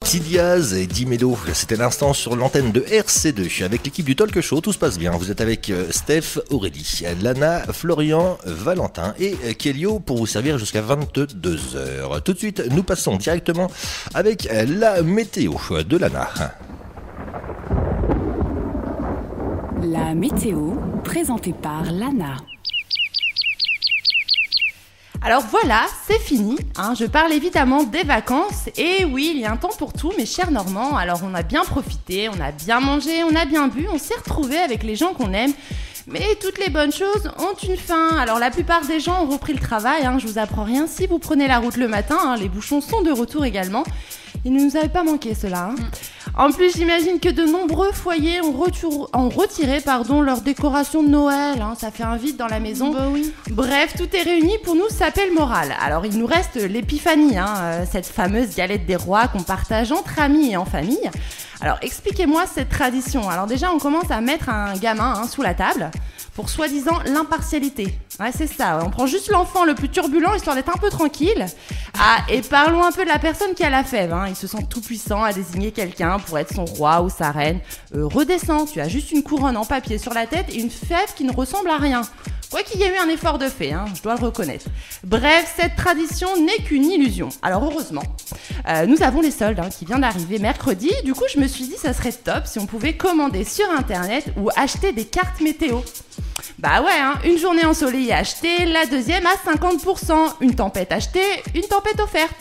Diaz et Dimedo, c'était l'instant sur l'antenne de RC2 avec l'équipe du Talk Show, tout se passe bien, vous êtes avec Steph, Aurélie, Lana, Florian, Valentin et Kelio pour vous servir jusqu'à 22h. Tout de suite, nous passons directement avec la météo de Lana. La météo présentée par Lana. Alors voilà, c'est fini, je parle évidemment des vacances, et oui, il y a un temps pour tout, mes chers Normands. Alors on a bien profité, on a bien mangé, on a bien bu, on s'est retrouvés avec les gens qu'on aime, mais toutes les bonnes choses ont une fin. Alors la plupart des gens ont repris le travail, je vous apprends rien si vous prenez la route le matin, les bouchons sont de retour également. Ils ne nous avaient pas manqué cela. En plus, j'imagine que de nombreux foyers ont retiré leur décoration de Noël. Ça fait un vide dans la maison. Bah oui. Bref, tout est réuni pour nous saper le moral. Alors, il nous reste l'épiphanie, cette fameuse galette des rois qu'on partage entre amis et en famille. Alors, expliquez-moi cette tradition. Alors déjà, on commence à mettre un gamin sous la table pour soi-disant l'impartialité. Ouais, c'est ça, on prend juste l'enfant le plus turbulent, histoire d'être un peu tranquille. Et parlons un peu de la personne qui a la fève. Il se sent tout puissant à désigner quelqu'un pour être son roi ou sa reine. Redescends, tu as juste une couronne en papier sur la tête et une fève qui ne ressemble à rien. Quoi qu'il y ait eu un effort de fait, je dois le reconnaître. Bref, cette tradition n'est qu'une illusion. Alors heureusement, nous avons les soldes qui viennent d'arriver mercredi. Du coup, je me suis dit ça serait top si on pouvait commander sur internet ou acheter des cartes météo. Bah ouais, une journée ensoleillée achetée, la deuxième à 50%. Une tempête achetée, une tempête offerte.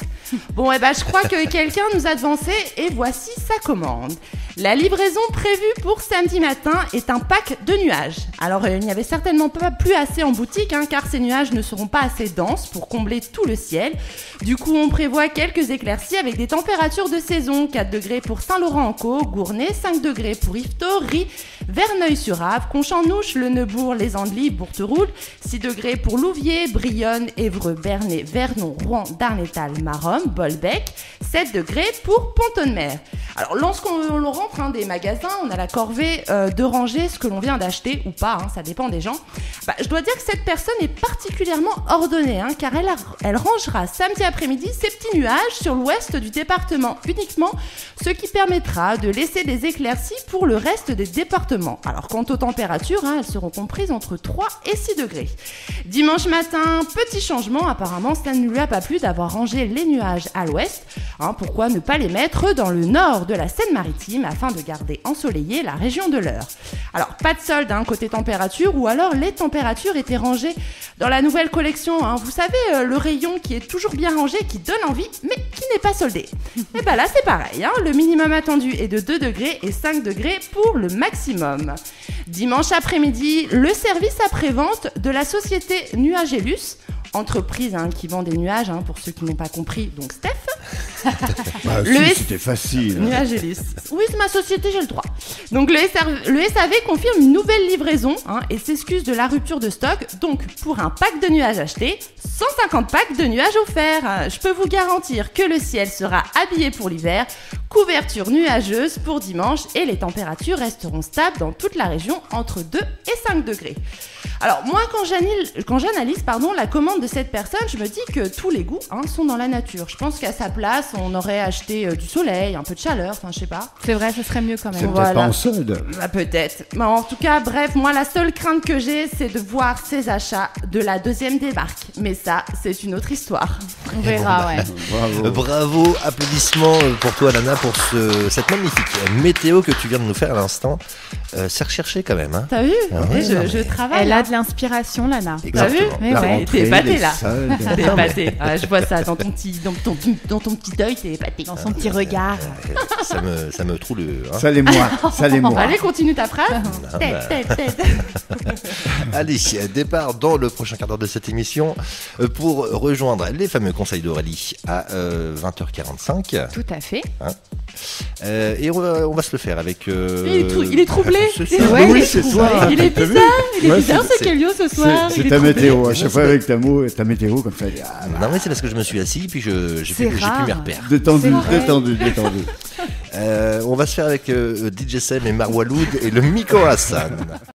Bon, je crois que quelqu'un nous a devancé et voici sa commande. La livraison prévue pour samedi matin est un pack de nuages. Alors, il n'y avait certainement pas plus assez en boutique, car ces nuages ne seront pas assez denses pour combler tout le ciel. Du coup, on prévoit quelques éclaircies avec des températures de saison. 4 degrés pour Saint-Laurent-en-Caux, Gournay, 5 degrés pour Yvetot, Ry, Verneuil-sur-Avre, Conchamnouche, Le Neubourg, Les Andelys, Bourteroule, 6 degrés pour Louviers, Brionne, Évreux, Bernay, Vernon, Rouen, Darnétal, Maromme, Bolbec, 7 degrés pour Pont-de-Mer. Alors, lorsqu'on rentre des magasins, on a la corvée de ranger ce que l'on vient d'acheter ou pas, ça dépend des gens. Je dois dire que cette personne est particulièrement ordonnée, car elle rangera samedi après-midi ses petits nuages sur l'ouest du département uniquement, ce qui permettra de laisser des éclaircies pour le reste des départements. Alors, quant aux températures, elles seront comprises entre 3 et 6 degrés. Dimanche matin, petit changement, apparemment ça ne lui a pas plu d'avoir rangé les nuages à l'ouest. Pourquoi ne pas les mettre dans le nord de la Seine-Maritime afin de garder ensoleillée la région de l'Eure. Alors, pas de solde côté température, ou alors les températures étaient rangées dans la nouvelle collection. Vous savez, le rayon qui est toujours bien rangé, qui donne envie, mais qui n'est pas soldé. Et là, c'est pareil. Le minimum attendu est de 2 degrés et 5 degrés pour le maximum. Dimanche après-midi, le service après-vente de la société Nuagelus, entreprise qui vend des nuages, pour ceux qui n'ont pas compris, donc Steph. C'était facile. Nuagelus. Oui, c'est ma société, j'ai le droit. Donc le SAV confirme une nouvelle livraison et s'excuse de la rupture de stock. Donc pour un pack de nuages acheté, 150 packs de nuages offerts. Je peux vous garantir que le ciel sera habillé pour l'hiver, couverture nuageuse pour dimanche et les températures resteront stables dans toute la région entre 2 et 5 degrés. Alors moi, quand j'analyse la commande de cette personne, je me dis que tous les goûts sont dans la nature. Je pense qu'à sa place, on aurait acheté du soleil, un peu de chaleur, je sais pas. C'est vrai, ce serait mieux quand même. C'est peut-être pas en solde. Peut-être. Mais en tout cas, bref, moi, la seule crainte que j'ai, c'est de voir ces achats de la deuxième débarque. Mais ça, c'est une autre histoire. On verra, ouais. Bravo, applaudissements pour toi, Lana, pour cette magnifique météo que tu viens de nous faire à l'instant. C'est recherché quand même. T'as vu? Je travaille. Elle a de l'inspiration, Lana. T'as vu? Mais ouais. T'es épaté là. T'es épaté. Je vois ça dans ton petit œil, t'es épaté. Dans son petit regard. Ça me trouve Ça l'est moi. Allez, continue ta phrase. Allez, départ dans le prochain quart d'heure de cette émission pour rejoindre les fameux conseils d'Aurélie à 20h45. Tout à fait. Et on va se le faire avec. Il est troublé. Oui, c'est toi. Il est bizarre. Il est bizarre ce Kelio ce soir. C'est ta météo. À chaque fois avec ta météo comme ça. Non mais c'est parce que je me suis assis puis j'ai plus mes repères. Détendu. On va se faire avec DJ Sam et Marwaloud et le Miko Hassan.